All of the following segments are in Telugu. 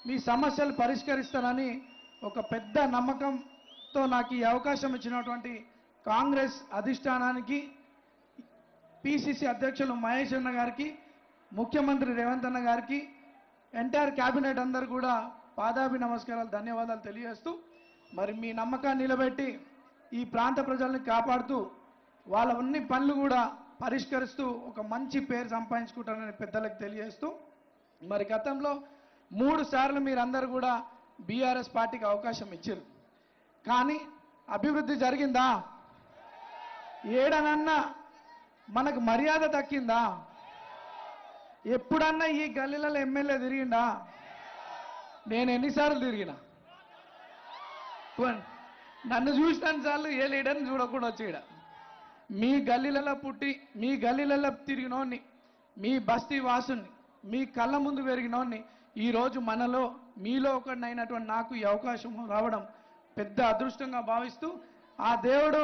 మీ సమస్యలు పరిష్కరిస్తానని ఒక పెద్ద నమ్మకంతో నాకు ఈ అవకాశం ఇచ్చినటువంటి కాంగ్రెస్ అధిష్టానానికి, పిసిసి అధ్యక్షులు మహేష్ అన్న గారికి, ముఖ్యమంత్రి రేవంత్ అన్న గారికి, ఎంటైర్ క్యాబినెట్ అందరూ కూడా పాదాభి నమస్కారాలు, ధన్యవాదాలు తెలియజేస్తూ, మరి మీ నమ్మకాన్ని నిలబెట్టి ఈ ప్రాంత ప్రజల్ని కాపాడుతూ వాళ్ళ అన్ని పనులు కూడా పరిష్కరిస్తూ ఒక మంచి పేరు సంపాదించుకుంటారని పెద్దలకు తెలియజేస్తూ, మరి గతంలో 3 సార్లు మీరందరూ కూడా బీఆర్ఎస్ పార్టీకి అవకాశం ఇచ్చారు. కానీ అభివృద్ధి జరిగిందా? ఏడనన్నా మనకు మర్యాద దక్కిందా? ఎప్పుడన్నా ఈ గల్లీలలో ఎమ్మెల్యే తిరిగిందా? నేను ఎన్నిసార్లు తిరిగినా? నన్ను చూసినాన్ని సార్లు ఏ లీడర్ని చూడకుండా వచ్చేయడ. మీ గల్లీలలో పుట్టి మీ గల్లీలలో తిరిగినోడిని, మీ బస్తీ వాసుని, మీ కళ్ళ ముందు పెరిగినోడిని ఈరోజు మనలో మీలో ఒకడినైనటువంటి నాకు ఈ అవకాశం రావడం పెద్ద అదృష్టంగా భావిస్తూ, ఆ దేవుడు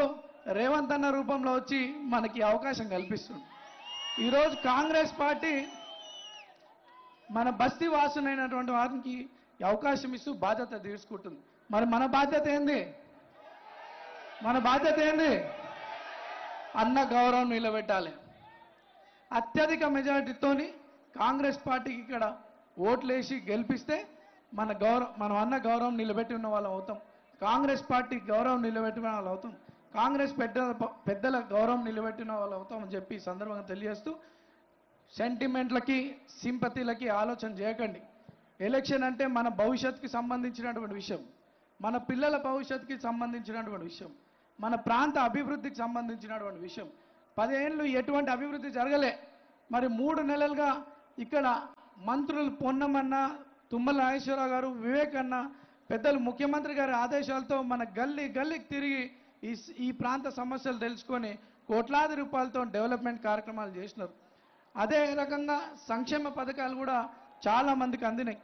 రేవంత్ అన్న రూపంలో వచ్చి మనకి అవకాశం కల్పిస్తుంది. ఈరోజు కాంగ్రెస్ పార్టీ మన బస్తీ వాసునైనటువంటి వారికి అవకాశం ఇస్తూ బాధ్యత తీసుకుంటుంది. మరి మన బాధ్యత ఏంది? మన బాధ్యత ఏంది? అన్న గౌరవం నిలబెట్టాలి. అత్యధిక మెజారిటీతోని కాంగ్రెస్ పార్టీకి ఇక్కడ ఓట్లేసి గెలిపిస్తే మనం అన్న గౌరవం నిలబెట్టి ఉన్న వాళ్ళం అవుతాం. కాంగ్రెస్ పార్టీ గౌరవం నిలబెట్టిన వాళ్ళు అవుతాం. కాంగ్రెస్ పెద్దల గౌరవం నిలబెట్టిన వాళ్ళు అవుతామని చెప్పి సందర్భంగా తెలియజేస్తూ, సెంటిమెంట్లకి సింపతిలకి ఆలోచన చేయకండి. ఎలక్షన్ అంటే మన భవిష్యత్తుకి సంబంధించినటువంటి విషయం, మన పిల్లల భవిష్యత్తుకి సంబంధించినటువంటి విషయం, మన ప్రాంత అభివృద్ధికి సంబంధించినటువంటి విషయం. 10 ఏళ్ళు ఎటువంటి అభివృద్ధి జరగలే. మరి 3 నెలలుగా ఇక్కడ మంత్రులు పొన్నమన్న, తుమ్మల నాగేశ్వరరావు గారు, వివేక్ అన్న, పెద్దలు ముఖ్యమంత్రి గారి ఆదేశాలతో మన గల్లీకి తిరిగి ఈ ప్రాంత సమస్యలు తెలుసుకొని కోట్లాది రూపాయలతో డెవలప్మెంట్ కార్యక్రమాలు చేసినారు. అదే రకంగా సంక్షేమ పథకాలు కూడా చాలా మందికి అందినాయి.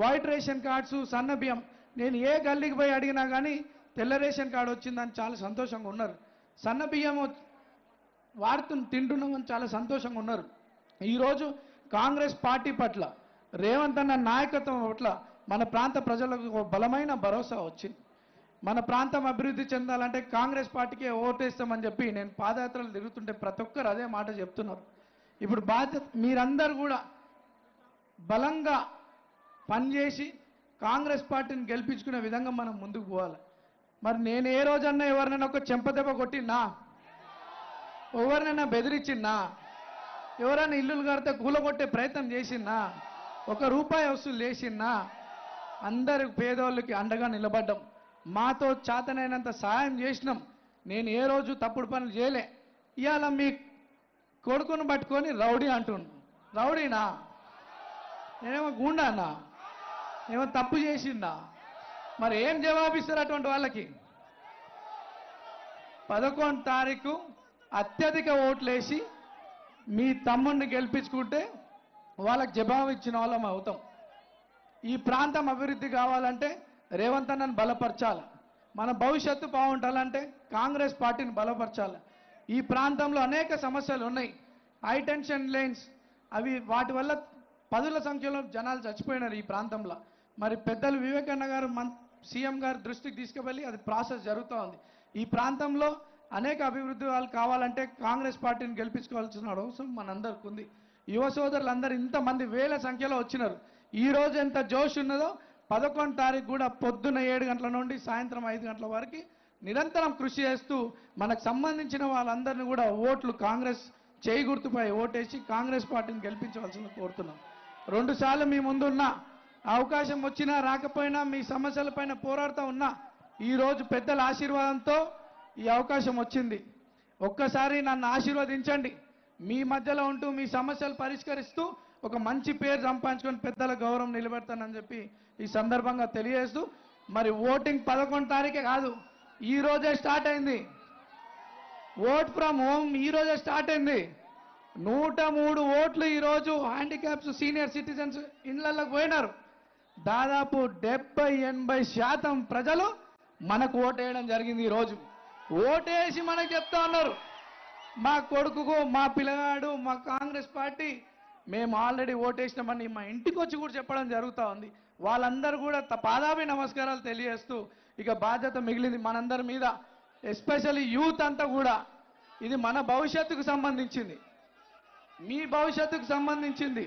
వైట్ రేషన్ కార్డ్స్, సన్న బియ్యం, నేను ఏ గల్లీకి పోయి అడిగినా కానీ తెల్ల రేషన్ కార్డు వచ్చిందని చాలా సంతోషంగా ఉన్నారు. సన్న బియ్యం తింటున్నామని చాలా సంతోషంగా ఉన్నారు. ఈరోజు కాంగ్రెస్ పార్టీ పట్ల, రేవంత్ అన్న నాయకత్వం పట్ల మన ప్రాంత ప్రజలకు ఒక బలమైన భరోసా వచ్చింది. మన ప్రాంతం అభివృద్ధి చెందాలంటే కాంగ్రెస్ పార్టీకే ఓటేస్తామని చెప్పి నేను పాదయాత్రలు తిరుగుతుంటే ప్రతి ఒక్కరు అదే మాట చెప్తున్నారు. ఇప్పుడు బాధ్యత మీరందరూ కూడా బలంగా పనిచేసి కాంగ్రెస్ పార్టీని గెలిపించుకునే విధంగా మనం ముందుకు పోవాలి. మరి నేను ఏ రోజన్నా ఎవరినైనా ఒక చెంపదెబ్బ కొట్టినా, ఎవరినైనా బెదిరించిన్నా, ఎవరైనా ఇల్లులు కడితే కూలగొట్టే ప్రయత్నం చేసినా, 1 రూపాయి వసూలు చేసినా, అందరి పేదోళ్ళకి అండగా నిలబడ్డాం. మాతో చేతనైనంత సాయం చేసినాం. నేను ఏ రోజు తప్పుడు పనులు చేయలే. ఇవాళ మీ కొడుకును పట్టుకొని రౌడీ అంటుండు. రౌడీనా? నేనేమో గుండానా? ఏమో తప్పు చేసిందా? మరి ఏం జవాబిస్తారు అటువంటి వాళ్ళకి? 11 తారీఖు అత్యధిక ఓట్లేసి మీ తమ్ముడిని గెలిపించుకుంటే వాళ్ళకి జవాబు ఇచ్చిన వాళ్ళం అవుతాం. ఈ ప్రాంతం అభివృద్ధి కావాలంటే రేవంత్ అన్నను బలపరచాలి. మన భవిష్యత్తు బాగుండాలంటే కాంగ్రెస్ పార్టీని బలపరచాలి. ఈ ప్రాంతంలో అనేక సమస్యలు ఉన్నాయి. హై టెన్షన్ లైన్స్, వాటి వల్ల 10ల సంఖ్యలో జనాలు చచ్చిపోయినారు ఈ ప్రాంతంలో. మరి పెద్దలు వివేకన్న గారు సీఎం గారి దృష్టికి తీసుకువెళ్ళి అది ప్రాసెస్ జరుగుతూ ఉంది. ఈ ప్రాంతంలో అనేక అభివృద్ధి వాళ్ళు కావాలంటే కాంగ్రెస్ పార్టీని గెలిపించుకోవాల్సిన అవసరం మనందరికీ ఉంది. యువ సోదరులందరూ ఇంతమంది వేల సంఖ్యలో వచ్చినారు. ఈ రోజు ఎంత జోష్ ఉన్నదో 11 తారీఖు కూడా పొద్దున్న 7 గంటల నుండి సాయంత్రం 5 గంటల వరకు నిరంతరం కృషి చేస్తూ మనకు సంబంధించిన వాళ్ళందరినీ కూడా ఓట్లు కాంగ్రెస్ చేయి గుర్తుపై ఓటేసి కాంగ్రెస్ పార్టీని గెలిపించవలసింది కోరుతున్నాం. 2 సార్లు మీ ముందున్న అవకాశం వచ్చినా రాకపోయినా మీ సమస్యలపైన పోరాడుతూ ఉన్నా ఈరోజు పెద్దల ఆశీర్వాదంతో ఈ అవకాశం వచ్చింది. ఒక్కసారి నన్ను ఆశీర్వదించండి. మీ మధ్యలో ఉంటూ మీ సమస్యలు పరిష్కరిస్తూ ఒక మంచి పేరు సంపాదించుకొని పెద్దల గౌరవం నిలబెడతానని చెప్పి ఈ సందర్భంగా తెలియజేస్తూ, మరి ఓటింగ్ 11 తారీఖే కాదు, ఈ రోజే స్టార్ట్ అయింది. ఓట్ ఫ్రమ్ హోమ్ ఈ రోజే స్టార్ట్ అయింది. 103 ఓట్లు ఈరోజు హ్యాండిక్యాప్స్ సీనియర్ సిటిజన్స్ ఇళ్లలోకి పోయినారు. దాదాపు 70-80% ప్రజలు మనకు ఓటేయడం జరిగింది. ఈరోజు ఓటేసి మనకు చెప్తా ఉన్నారు, మా కొడుకుకు, మా పిల్లగాడు, మా కాంగ్రెస్ పార్టీ మేము ఆల్రెడీ ఓటేసినామని మా ఇంటికి వచ్చి కూడా చెప్పడం జరుగుతూ ఉంది. వాళ్ళందరూ కూడా పాదాభి నమస్కారాలు తెలియజేస్తూ ఇక బాధ్యత మిగిలింది మనందరి మీద. ఎస్పెషల్లీ యూత్ అంతా కూడా ఇది మన భవిష్యత్తుకు సంబంధించింది, మీ భవిష్యత్తుకు సంబంధించింది.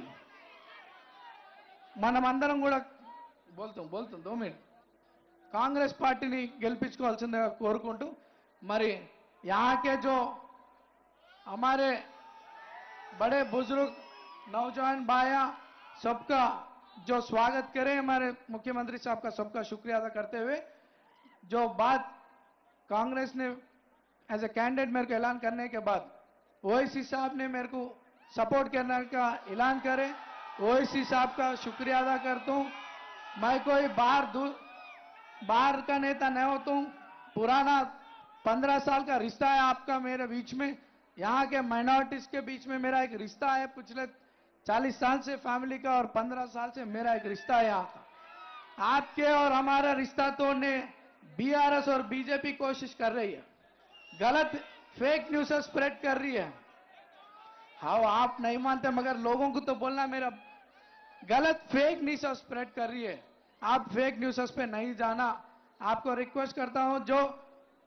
మనమందరం కూడా బోల్తాం 2 మినిట్ కాంగ్రెస్ పార్టీని గెలిపించుకోవాల్సిందిగా కోరుకుంటూ మరి यहाँ के जो हमारे बड़े बुजुर्ग नौजवान भाइयां सबका जो स्वागत करें, हमारे मुख्यमंत्री साहब का सबका शुक्रिया अदा करते हुए जो बात कांग्रेस ने एज ए कैंडिडेट मेरे को ऐलान करने के बाद ओवैसी साहब ने मेरे को सपोर्ट करने का ऐलान करे, ओवैसी साहब का शुक्रिया अदा करता हूं। मैं कोई बाहर का नेता नहीं होता हूं, पुराना 15 साल का रिश्ता है आपका मेरे बीच में, यहाँ के माइनॉरिटीज के बीच में मेरा एक रिश्ता है, पिछले 40 साल से फैमिली का और 15 साल से मेरा एक रिश्ता है यहाँ का। आपके और हमारा रिश्ता तोड़ने बीआरएस और बीजेपी कोशिश कर रही है, गलत फेक न्यूज स्प्रेड कर रही है। हाँ आप नहीं मानते मगर लोगों को तो बोलना, मेरा गलत फेक न्यूज स्प्रेड कर रही है। आप फेक न्यूज पे नहीं जाना, आपको रिक्वेस्ट करता हूं। जो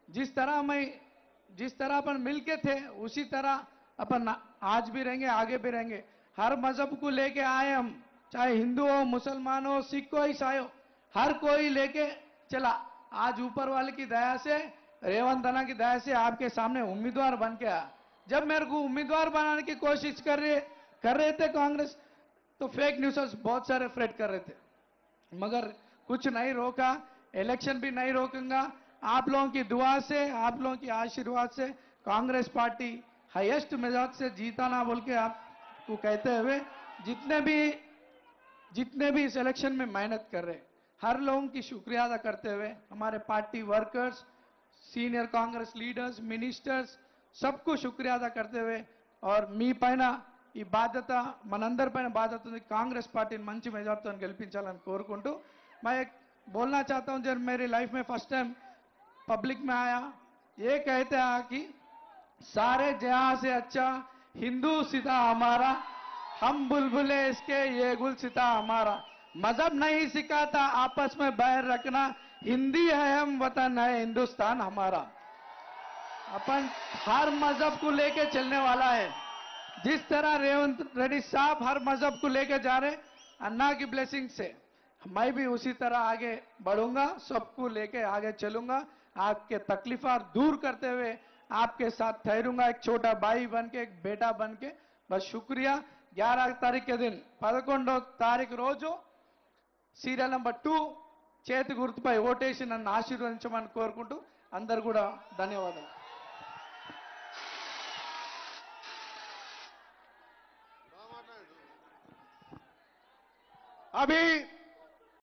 जिस तरह अपन मिलके थे उसी तरह अपन आज भी रहेंगे, आगे भी रहेंगे। हर मजहब को लेके आए हम, चाहे हिंदू हो, मुसलमान हो, सिख हो, ईसाई हो, हर कोई लेके चला। आज ऊपर वाले की दया से, रेवंत अन्ना की दया से आपके सामने उम्मीदवार बन के आया। जब मेरे को उम्मीदवार बनाने की कोशिश कर रहे थे कांग्रेस, तो फेक न्यूज बहुत सारे स्प्रेड कर रहे थे, मगर कुछ नहीं रोका, इलेक्शन भी नहीं रोकूंगा। आप लोगों की दुआ से, आप लोगों की आशीर्वाद से कांग्रेस पार्टी हाईएस्ट मेजॉरिटी से जीता ना बोल के आपको कहते हुए जितने भी इस इलेक्शन में मेहनत कर रहे हर लोगों की शुक्रिया अदा करते हुए हमारे party workers, senior Congress leaders, ministers सबको शुक्रिया अदा करते हुए और మీ పైన ఈ బాధ్యత మనందరి పైన బాధ్యత ఉంది, కాంగ్రెస్ పార్టీని మంచి మెజార్టీతో గెలిపించాలని కోరుకుంటూ मैं एक बोलना चाहता हूं। जब मेरी लाइफ में फर्स्ट टाइम पब्लिक में आया, ये कहते हैं कि सारे जहां से अच्छा हिंदू सीता हमारा, हम बुलबुले इसके ये गुल सीता हमारा। मजहब नहीं सिखाता आपस में बैर रखना, हिंदी है हम वतन है हिंदुस्तान हमारा। अपन हर मजहब को लेके चलने वाला है। जिस तरह रेवंत रेड्डी साहब हर मजहब को लेके जा रहे, अन्ना की ब्लेसिंग से मैं भी उसी तरह आगे बढ़ूंगा, सबको लेके आगे चलूंगा, आपके तकलीफार दूर करते हुए आपके साथ ठहरूंगा, एक छोटा भाई बन के, एक बेटा बन के। बस शुक्रिया। 11 तारीख के दिन 11వ తారీఖు రోజు సీరియల్ నంబర్ 2 చేతి గుర్తుపై ఓటేసి నన్ను ఆశీర్వదించమని కోరుకుంటూ అందరూ కూడా ధన్యవాదాలు। अभी